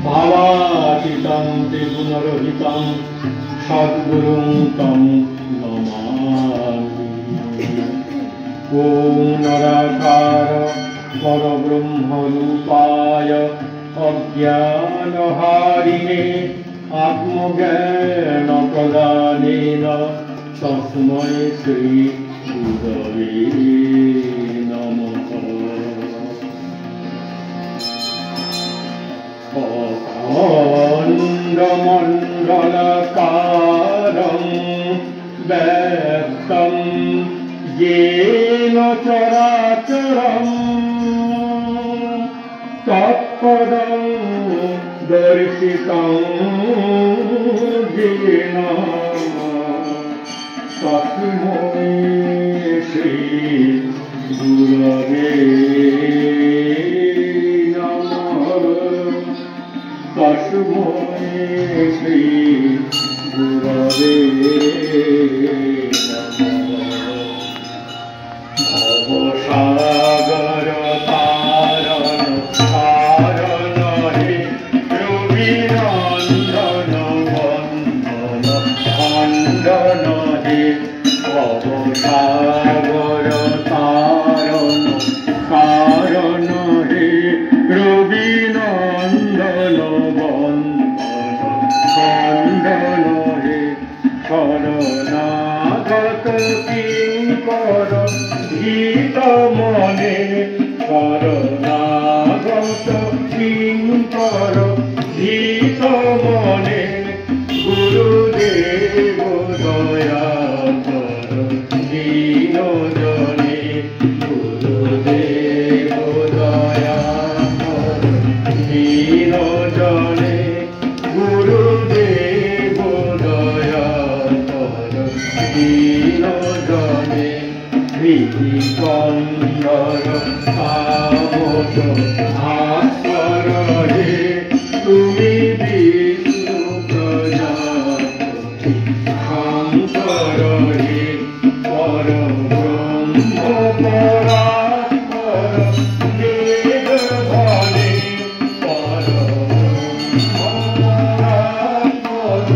भावातीतं त्रिगुणरहितं सद्गुरुं तं नमामि। ॐ निराकार परब्रह्मरूपाय अज्ञानहारिणे आत्मज्ञानप्रदानेन तस्मै श्री गुरवे नमः। अखण्डमण्डलकारं व्यक्तं येन चराचरं तत्पदं दर्शितं येन तस्मै श्री गुरवे तस्मै श्री गुरवे नमः। भवसागर तारण तारण हे रविनन्दन वन्दन खण्डन हे भवसागर तारण तारण हे रविनन्दन शरणागत किंकर भीत मने शरणागत किंकर भीत मने गुरुदेव दया कर दीन जने गुरुदेव दया कर दीन जने गुरुदेव दया दीन जने भीति कंदर आवत भास्कर हे तुमी विष्णु प्रजापति शंकर हे परब्रह्म परात्पर वेद बने परब्रह्म परात्पर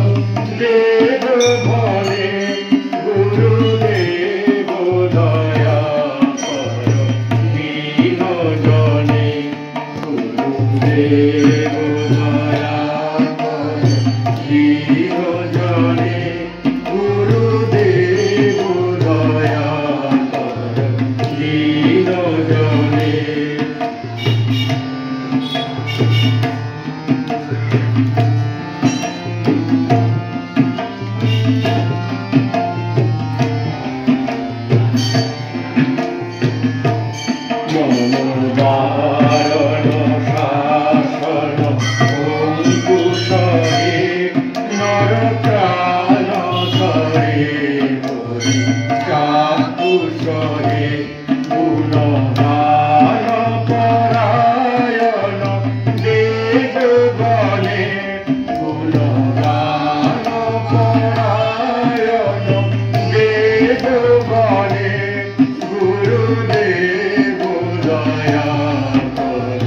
वेद बने गुरुदेव दया कर दीन जने गुरुदेव दया कर दीन जने गुरुदेव दया कर दीन जने। मनोदारण शासन अंकुश हे नरप्राण करे हरि चाकुश हे गुणगान परायण वेद बने गुणगान परायण वेद बने गुरुदेव दया कर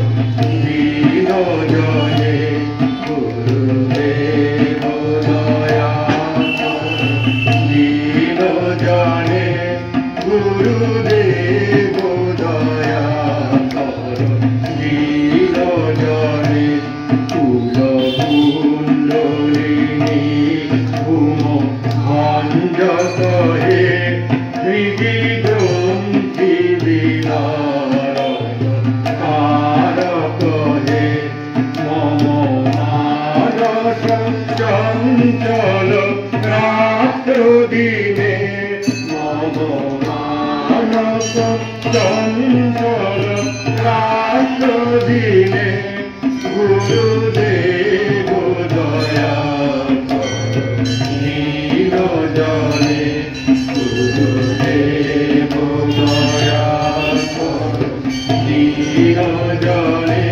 दीन जने गुरुदेव दया कर दीन जने गुरुदेव दया कर दीन जने कुल कुंडलिनी भूम भंजत हे हृदि ग्रंथि विदारक कारक हे मम मानस चंचल रात्र दिने मम मानस চঞ্চল রাত্র দিনে গুরুদেব দয়া নীরজনে গুরুদেব দয়া নীরজনে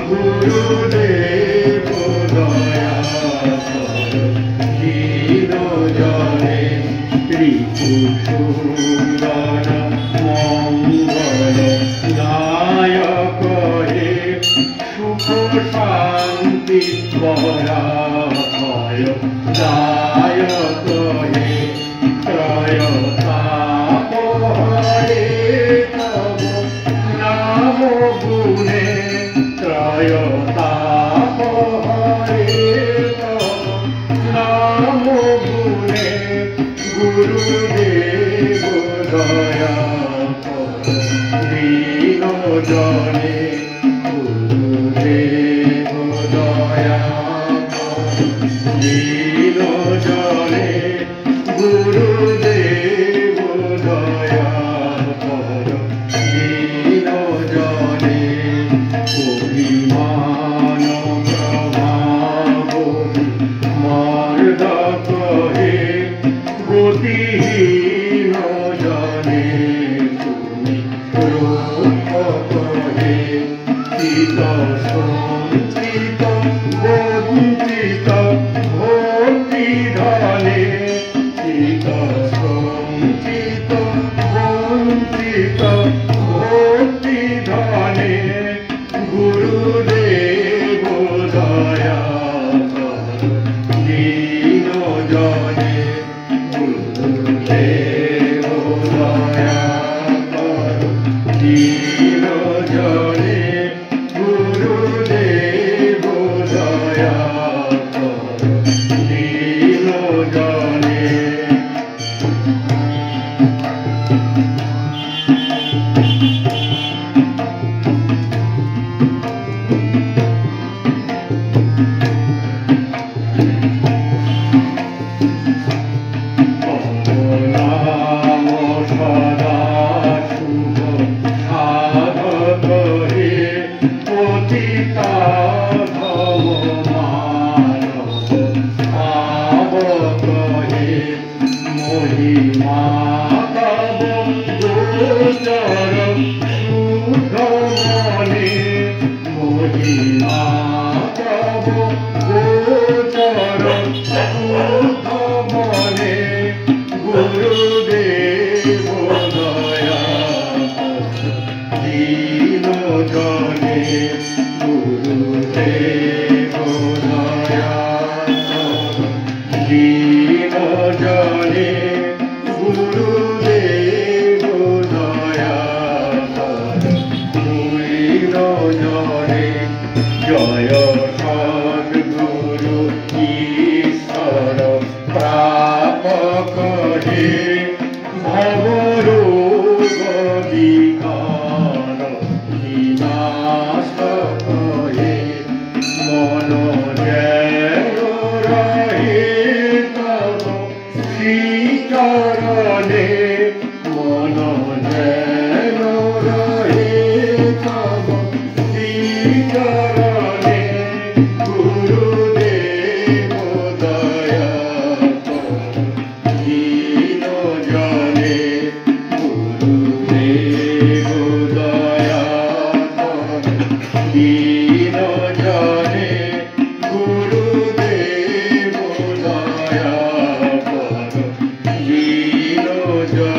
গুরুদেব দয়া নীরজনে ত্রিপুর মঙ্গল নায়ক হে সুখ শান্তি বরা ভয় দায়ক হে ত্রয় তাপ হরে তব নাম গুণে ত্রয় তাপ হরে তব নাম গুণে গুরুদেব দয়া নীরজনে গুরুদেব দয়া নীরজনে গুরুদেব দয়া নীরজনে অভিমান প্রভাব মর্দক হে গতিহীন জনে তুমি রূপক হে চিত সঞ্চিত বঞ্চিত ভক্তি ধনে চিত সঞ্চিত বঞ্চিত ভক্তি ধনে গুরুদেব দয়া নীরজনে গুরুদেব দয়া নীরজনে গুরুদেব দয়া নীরজনে নাম সদা শুভ সাধক হে পতিতা ভব মানব পাবক হে মহিমা তব গোচর শুদ্ধ মনে মহিমা তব গোচর শুদ্ধ মনে গুরুদেব দয়া নীরজনে গুরুদেব দয়া নীরজনে গুরুদেব দয়া নীরজনে জয় সদ্গুরু ঈশ্বর প্রাপক হে ভবরোগ বিকার বিনাশক হে মন যেন রহে তব শ্রীচরণে মন যেন রহে তব শ্রীচরণে গুরুদেব দয়া নীরজনে গুরুদেব দয়া নীরজনে গুরুদেব দয়া নীরজনে